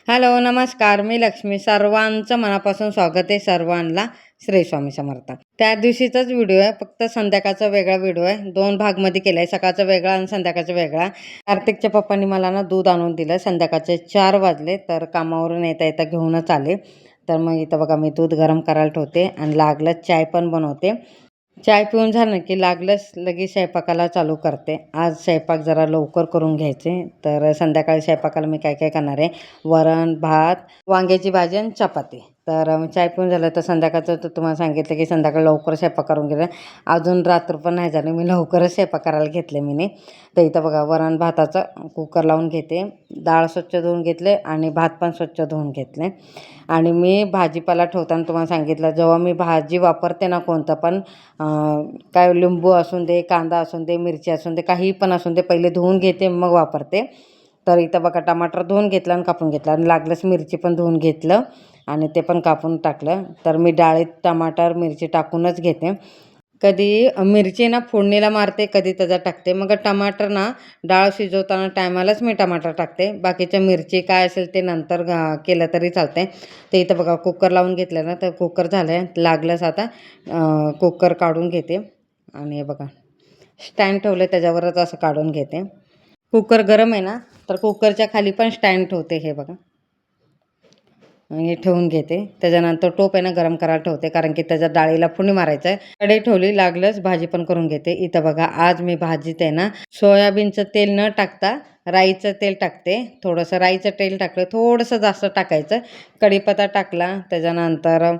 Hello, नमस्कार. मी लक्ष्मी. सर्वांचं मनापासून स्वागत आहे. सर्वांना श्री स्वामी समर्थ. त्या दिवशीचाच व्हिडिओ आहे, फक्त संध्याकाळचा वेगळा व्हिडिओ आहे. 2 भागमध्ये केला आहे, सकाळचा वेगळा आणि संध्याकाळचा वेगळा. कार्तिकच्या पप्पांनी मला ना दूध आणून दिलं. संध्याकाळचे 4 वाजले, तर कामावरून येता येता घेऊनच आले. तर मग इथं बघा मी दूध गरम करायला ठेवते आणि लागलं चाय पण बनवते. चाय पिऊन झालं की लागलंच लगेच स्वयंपाकाला चालू करते. आज स्वयंपाक जरा लवकर करून घ्यायचे. तर संध्याकाळी स्वयंपाकाला मी काय काय करणार आहे, वरण, भात, वांग्याची भाजी आणि चपाती. तर चाय पिऊन झालं तर संध्याकाळचं तर तुम्हाला सांगितलं की संध्याकाळी लवकर स्वयंपाक करून गेलं. अजून रात्र पण नाही झाली, मी लवकरच स्वयंपाक करायला घेतले मी. तर इथं बघा वरण भाताचं कुकर लावून घेते. डाळ स्वच्छ धुवून घेतले आणि भात पण स्वच्छ धुवून घेतले. आणि मी भाजीपाला ठेवताना तुम्हाला सांगितलं, जेव्हा मी भाजी वापरते ना कोणतं पण, काय लिंबू असून दे, कांदा असून दे, मिरची असून दे, काही पण असून दे, पहिले धुवून घेते मग वापरते. तर इथं बघा टमाटर धुवून घेतलं आणि कापून घेतलं आणि लागलंच मिरची पण धुवून घेतलं आणि ते पण कापून टाकलं. तर मी डाळीत टमाटर मिरची टाकूनच घेते. कधी मिरची ना फोडणीला मारते, कधी त्याचा टाकते. मग टमाटर ना डाळ शिजवताना टायमालाच मी टमाटर टाकते. बाकीच्या मिरची काय असेल ते नंतर केलं तरी चालते. तर इथं बघा कुकर लावून घेतलं ना, तर कुकर झालं आहे. लागलंच आता कुकर काढून घेते आणि हे बघा स्टँड ठेवलं त्याच्यावरच असं काढून घेते. कुकर गरम आहे ना, तर कुकरच्या खाली पण स्टँड ठेवते. हे बघा हे ठेवून घेते. त्याच्यानंतर टोप आहे ना गरम करायला ठेवते, कारण की त्याच्या डाळीला फोडणी मारायचं आहे. कढई ठेवली, लागलंच भाजी पण करून घेते. इथं बघा आज मी भाजीत आहे ना सोयाबीनचं तेल न टाकता राईचं तेल टाकते. थोडंसं राईचं तेल टाकलं, थोडंसं जास्त टाकायचं. कढीपत्ता टाकला, त्याच्यानंतर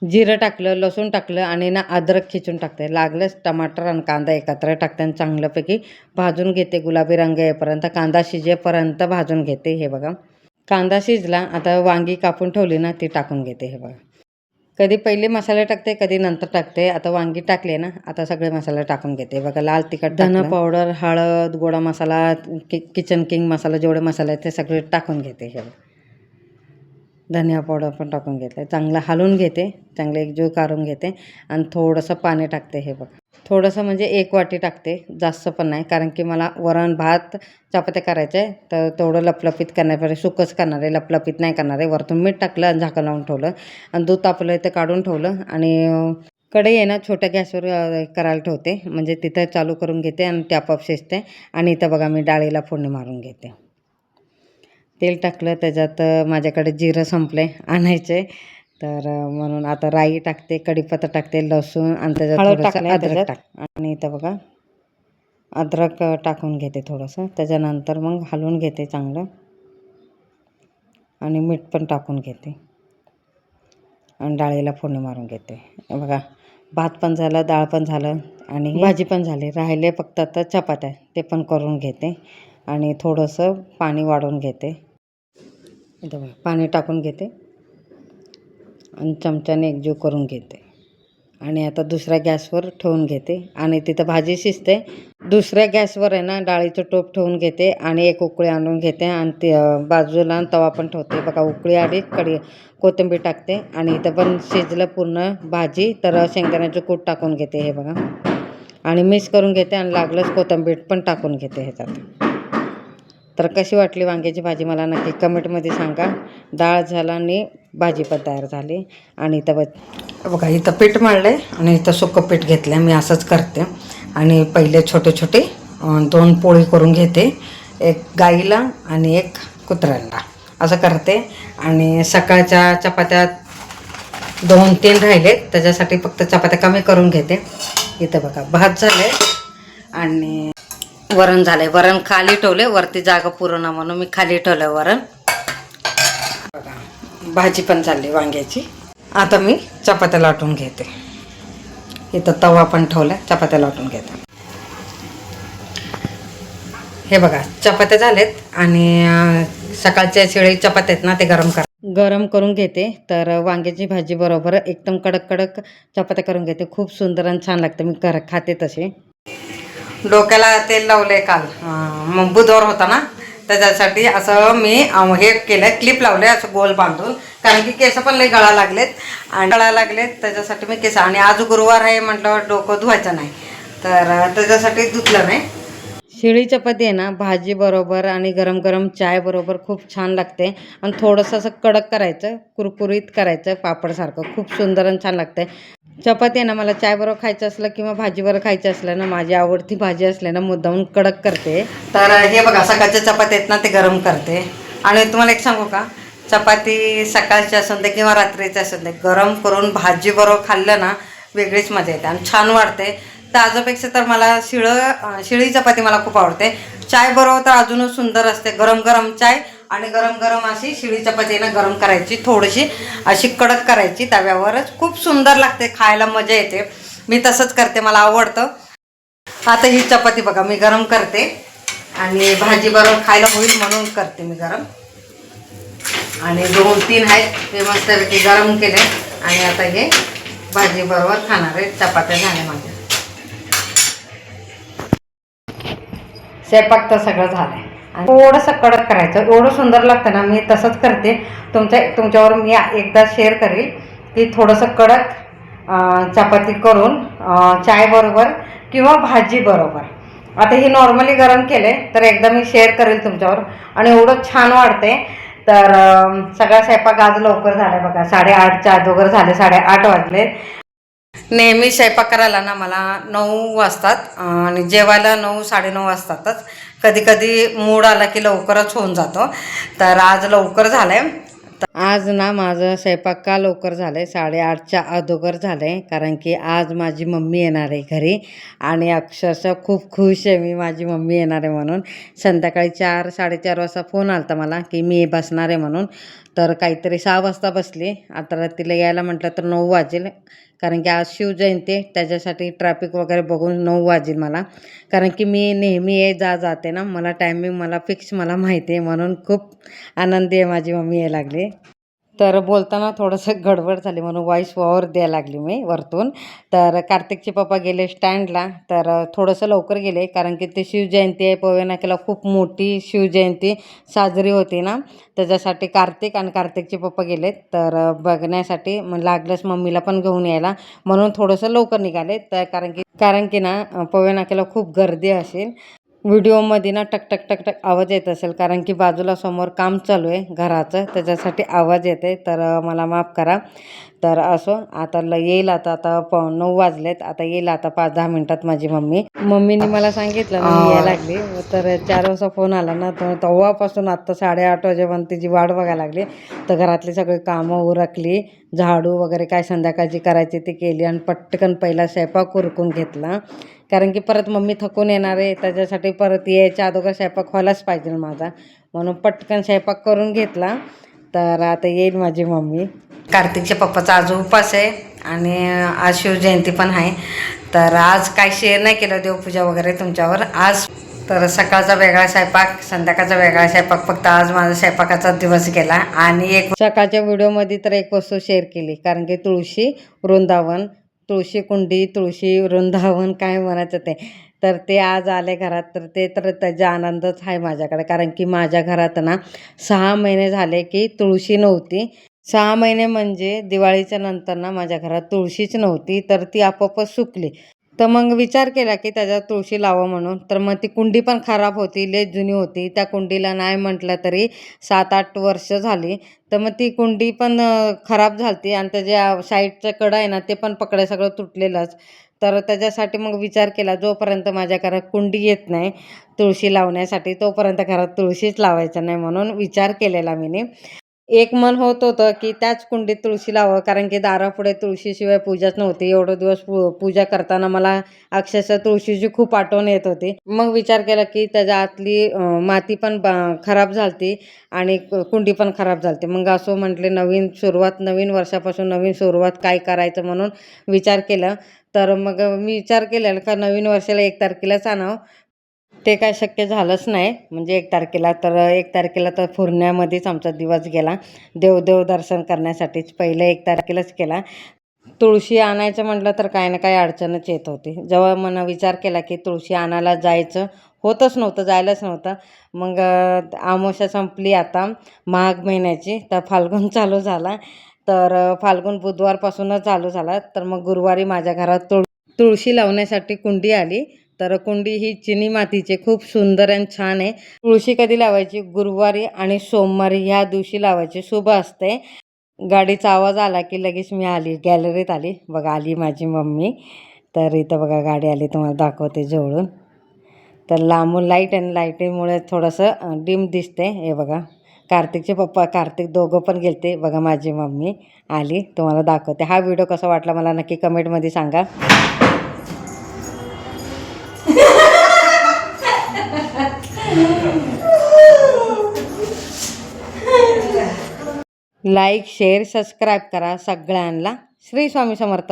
जिरं टाकलं, लसूण टाकलं आणि ना अद्रक खिचून टाकते. लागलंच टमाटर आणि कांदा एकत्र टाकते आणि चांगल्यापैकी भाजून घेते. गुलाबी रंग येईपर्यंत, कांदा शिजेपर्यंत भाजून घेते. हे बघा कांदा शिजला. आता वांगी कापून ठेवली ना ती टाकून घेते. हे बघा कधी पहिले मसाले टाकते, कधी नंतर टाकते. आता वांगी टाकले ना, आता सगळे मसाले टाकून घेते. बघा लाल तिखट, धना पावडर, हळद, गोडा मसाला, किचन किंग मसाला, जेवढे मसाले आहेत ते सगळे टाकून घेते. हे बघा धनिया पावडर पण टाकून घेतलं. चांगलं हलवून घेते, चांगलं एकजीव करून घेते आणि थोडंसं पाणी टाकते. हे बघा थोडंसं म्हणजे 1 वाटी टाकते, जास्त पण नाही, कारण की मला वरण भात चपात्या करायचं आहे. तर तेवढं लपलपीत करण्यापेक्षा सुकंच करणार आहे, लपलपीत नाही करणार आहे. वरतून मीठ टाकलं आणि झाकण लावून ठेवलं आणि दूध तापलं ते काढून ठेवलं. आणि कढई आहे ना छोट्या गॅसवर करायला ठेवते, म्हणजे तिथं चालू करून घेते आणि ते आपोआप शिजते. आणि इथं बघा मी डाळीला फोडणी मारून घेते. तेल टाकलं, त्याच्यात माझ्याकडे जिरं संपले आणायचे, तर म्हणून आता राई टाकते, कढीपत्ता टाकते, लसूण आणि त्याच्यात थोडंसं अद्रक टाक. आणि इथं बघा अद्रक टाकून घेते थोडंसं. त्याच्यानंतर मग हलवून घेते चांगलं आणि मीठ पण टाकून घेते आणि डाळीला फोडणी मारून घेते. बघा भात पण झालं, डाळ पण झालं आणि भाजी पण झाली. राहिले फक्त आता चपात्या, ते पण करून घेते आणि थोडंसं पाणी वाढवून घेते. इथं बघा पाणी टाकून घेते आणि चमच्याने एकजीव करून घेते. आणि आता दुसऱ्या गॅसवर ठेवून घेते आणि तिथं भाजी शिजते. दुसऱ्या गॅसवर आहे ना डाळीचं टोप ठेवून घेते आणि 1 उकळी आणून घेते आणि ते बाजूला तवा पण ठेवते. बघा उकळी आली, कोथिंबीर टाकते आणि इथं पण शिजलं पूर्ण भाजी, तर शेंगदाण्याचं कूट टाकून घेते. हे बघा आणि मिक्स करून घेते आणि लागलंच कोथिंबीर पण टाकून घेते ह्याच्यात. तर कशी वाटली वांग्याची भाजी मला नक्की कमेंटमध्ये सांगा. डाळ झाला आणि भाजी पण तयार झाली. आणि इथं बघा इथं पीठ मळलं आणि इथं सुकं पीठ घेतलं. मी असंच करते आणि पहिले छोटे छोटे 2 पोळी करून घेते, 1 गाईला आणि 1 कुत्र्यांना, असं करते. आणि सकाळच्या चपात्या 2-3 राहिले, त्याच्यासाठी फक्त चपात्या कमी करून घेते. इथं बघा भात झाले आणि वरण झाले. वरण खाली ठेवले, वरती जागा पुरण म्हणून मी खाली ठेवलं वरण. बघा भाजी पण झाली वांग्याची. आता मी चपात्या लाटून घेते. इथं तवा पण ठेवला, चपात्या लाटून घेते. हे बघा चपात्या झालेत आणि सकाळच्या शिळे चपात्या आहेत ना, ते गरम करून घेते. तर वांग्याची भाजी बरोबर एकदम कडक कडक चपात्या करून घेते. खूप सुंदर आणि छान लागते. मी खाते तसे. डोक्याला तेल लावले काल, मग बुधवार होता ना, त्याच्यासाठी असं मी हे केलं, क्लिप लावले असं गोल बांधून, कारण की केस पण लई गळा लागलेत त्याच्यासाठी मी आणि आज गुरुवार आहे म्हटल्यावर डोकं धुवायचं नाही, तर त्याच्यासाठी धुतलं नाही. शिळी चपाती आहे ना भाजी बरोबर आणि गरम गरम चाय बरोबर खूप छान लागते. आणि थोडंसं असं कडक करायचं, कुरकुरीत करायचं पापडसारखं, खूप सुंदर आणि छान लागते. चपाती आहे ना मला चाय बरोबर खायचं असलं किंवा भाजीबरोबर खायचं असलं ना, माझी आवडती भाजी असले ना मुद्दामून कडक करते. तर हे बघा सकाळच्या चपाती आहेत ना ते गरम करते. आणि तुम्हाला एक सांगू का, चपाती सकाळची असून दे किंवा रात्रीची असून दे गरम करून भाजी बरोबर खाल्लं ना वेगळीच मजा येते आणि छान वाटते. ताजोपेक्षा तर मला शिळी चपाती मला खूप आवडते. चाय बरोबर तर अजूनच सुंदर असते. गरम गरम चाय आणि गरम गरम अशी शिळी चपाती ना गरम करायची, थोडीशी अशी कडक करायची तव्यावरच, खूप सुंदर लागते, खायला मजा येते. मी तसंच करते, मला आवडतं. आता ही चपाती बघा मी गरम करते आणि भाजी बरोबर खायला होईल म्हणून करते मी गरम. आणि 2-3 आहेत ते मस्तपैकी गरम केले आणि आता हे भाजी बरोबर खाणार आहे. चपात्या झाल्या माझ्या. स्वयंपाक तर सगळं झालं आहे आणि थोडंसं कडक करायचं, एवढं सुंदर लागतं ना. मी तसंच करते. तुमच्यावर मी एकदा शेअर करेल की थोडंसं कडक चपाती करून चाय बरोबर किंवा भाजी बरोबर. आता ही नॉर्मली गरम केले तर एकदा मी शेअर करेल तुमच्यावर. आणि एवढं छान वाटते. तर सगळा स्वयंपाक आज लवकर झाला बघा, 8:30च्या अगोदर झाले, 8:30 वाजले. नेहमी स्वयंपाक करायला ना मला 9 वाजतात आणि जेवायला 9-9:30 वाजतातच. कधी कधी मूड आला की लवकरच होऊन जातो. तर आज लवकर झालं आहे. आज ना माझं स्वयंपाक का लवकर झालं आहे, 8:30च्या अगोदर झालं आहे, कारण की आज माझी मम्मी येणार आहे घरी. आणि अक्षरशः खूप खुश आहे मी, माझी मम्मी येणार आहे म्हणून. संध्याकाळी 4-4:30 वाजता फोन आला होता मला की मी बसणार आहे म्हणून. तर काहीतरी 6 वाजता बसली. आता तिला यायला म्हटलं तर 9 वाजेल, कारण की आज शिवजयंती आहे, त्याच्यासाठी ट्रॅफिक वगैरे बघून 9 वाजेल मला. कारण की मी नेहमी जाते ना, मला टायमिंग मला फिक्स मला माहिती आहे, म्हणून खूप आनंदी आहे माझी मम्मी यायला लागली. तर बोलताना थोडंसं गडबड झाली म्हणून व्हॉईस ओव्हर द्यायला लागली मी वरतून. तर कार्तिकचे पप्पा गेले स्टँडला, तर थोडंसं लवकर गेले, कारण की ते शिवजयंती आहे, पवई नाक्याला खूप मोठी शिवजयंती साजरी होती ना, त्याच्यासाठी कार्तिक आणि कार्तिकचे पप्पा गेलेत. तर बघण्यासाठी मग लागलंच मम्मीला पण घेऊन यायला, म्हणून थोडंसं लवकर निघाले. तर कारण की ना पवई नाक्याला खूप गर्दी असेल. व्हिडिओमध्ये ना टक टक टक टक आवाज येत असेल, कारण की बाजूला समोर काम चालू आहे घराचं, त्याच्यासाठी आवाज येते. तर मला माफ करा. तर असो, आता येईल. आता 9 वाजलेत, आता येईल आता 5-10 मिनिटात माझी मम्मीने मला सांगितलं ना मी यायला लागली. तर 4 वाजता फोन आला ना, तर तेव्हापासून आत्ता 8:30 वाजेपर्यंत तिची वाट बघायला लागली. तर घरातली सगळी कामं उरकली, झाडू वगैरे काय संध्याकाळची करायची ती केली आणि पटकन पहिला स्वयंपाक उरकून घेतला. कारण की परत मम्मी थकून येणार आहे, त्याच्यासाठी परत यायच्या अगोदर स्वयंपाक व्हायलाच पाहिजे माझा, म्हणून पटकन स्वयंपाक करून घेतला. तर आता येईल माझी मम्मी. कार्तिकच्या पप्पाचा आज उपास आहे आणि आज शिवजयंती पण आहे. तर आज काय शेअर नाही केलं देवपूजा वगैरे तुमच्यावर आज. तर सकाळचा वेगळा स्वयंपाक, संध्याकाळचा वेगळा स्वयंपाक, फक्त आज माझा स्वयंपाकाचा दिवस गेला. आणि एक सकाळच्या व्हिडिओमध्ये तर एक वस्तू शेअर केली, कारण की तुळशी वृंदावन, तुळशी कुंडी, तुळशी वृंदावन काय म्हणायचं ते. तर ते आज आले घरात, तर त्याचा आनंदच आहे माझ्याकडे. कारण की माझ्या घरात ना 6 महिने झाले की तुळशी नव्हती. 6 महिने म्हणजे दिवाळीच्या नंतर ना माझ्या घरात तुळशीच नव्हती, तर ती आपोआपच सुकली. तर मग विचार केला की त्याच्यात तुळशी लावावं म्हणून. तर मग ती कुंडी पण खराब होती, लय जुनी होती. त्या कुंडीला नाही म्हटलं तरी 7-8 वर्ष झाली. तर मग ती कुंडी पण खराब झाली आणि त्याच्या साईडचं कडं आहे ना ते पण पकडे सगळं तुटलेलंच. तर त्याच्यासाठी मग विचार केला, जोपर्यंत माझ्या घरात कुंडी येत नाही तुळशी लावण्यासाठी, तोपर्यंत घरात तुळशीच लावायचं नाही, म्हणून विचार केलेला मी. एक मन होत होतं की त्याच कुंडीत तुळशी लावावं, कारण की दारापुढे तुळशीशिवाय पूजाच नव्हती. एवढं दिवस पूजा करताना मला अक्षरशः तुळशीची खूप आठवण येत होती. मग विचार केला की त्याच्या आतली माती पण खराब झाली आणि कुंडी पण खराब झाली. मग असं म्हटले नवीन सुरुवात, नवीन वर्षापासून नवीन सुरुवात काय करायचं म्हणून विचार केला. तर मग मी विचार केलेला का नवीन वर्षाला 1 तारखेलाच आणावं. ते काय शक्य झालंच नाही, म्हणजे 1 तारखेला. तर 1 तारखेला तर फिरण्यामध्येच आमचा दिवस गेला, देव दर्शन करण्यासाठीच पहिलं 1 तारखेलाच केला. तुळशी आणायचं म्हटलं तर काही ना काही अडचणच येत होती. जेव्हा मला विचार केला की तुळशी आणायला जायचं होतच नव्हतं, जायलाच नव्हतं. मग अमावस्या संपली आता माघ महिन्याची, तर फाल्गुन चालू झाला. तर फाल्गुन बुधवारपासूनच चालू झाला. तर मग गुरुवारी माझ्या घरात तुळशी लावण्यासाठी कुंडी आली तर कुंडी ही चिनी मातीची खूप सुंदर आणि छान आहे. तुळशी कधी लावायची? गुरुवारी आणि सोमवारी ह्या दिवशी लावायची, शुभ असते. गाडीचा आवाज आला की लगेच मी आली, गॅलरीत आली. बघा आली माझी मम्मी. तर इथं बघा गाडी आली, तुम्हाला दाखवते जवळून. तर लांबून लाईट आणि लाईटीमुळे थोडंसं डिम दिसते. हे बघा कार्तिकचे पप्पा कार्तिक दोघं पण गेलते. बघा माझी मम्मी आली, तुम्हाला दाखवते. हा व्हिडिओ कसा वाटला मला नक्की कमेंटमध्ये सांगा. लाईक शेअर सबस्क्राईब करा सगळ्यांना. श्री स्वामी समर्थ.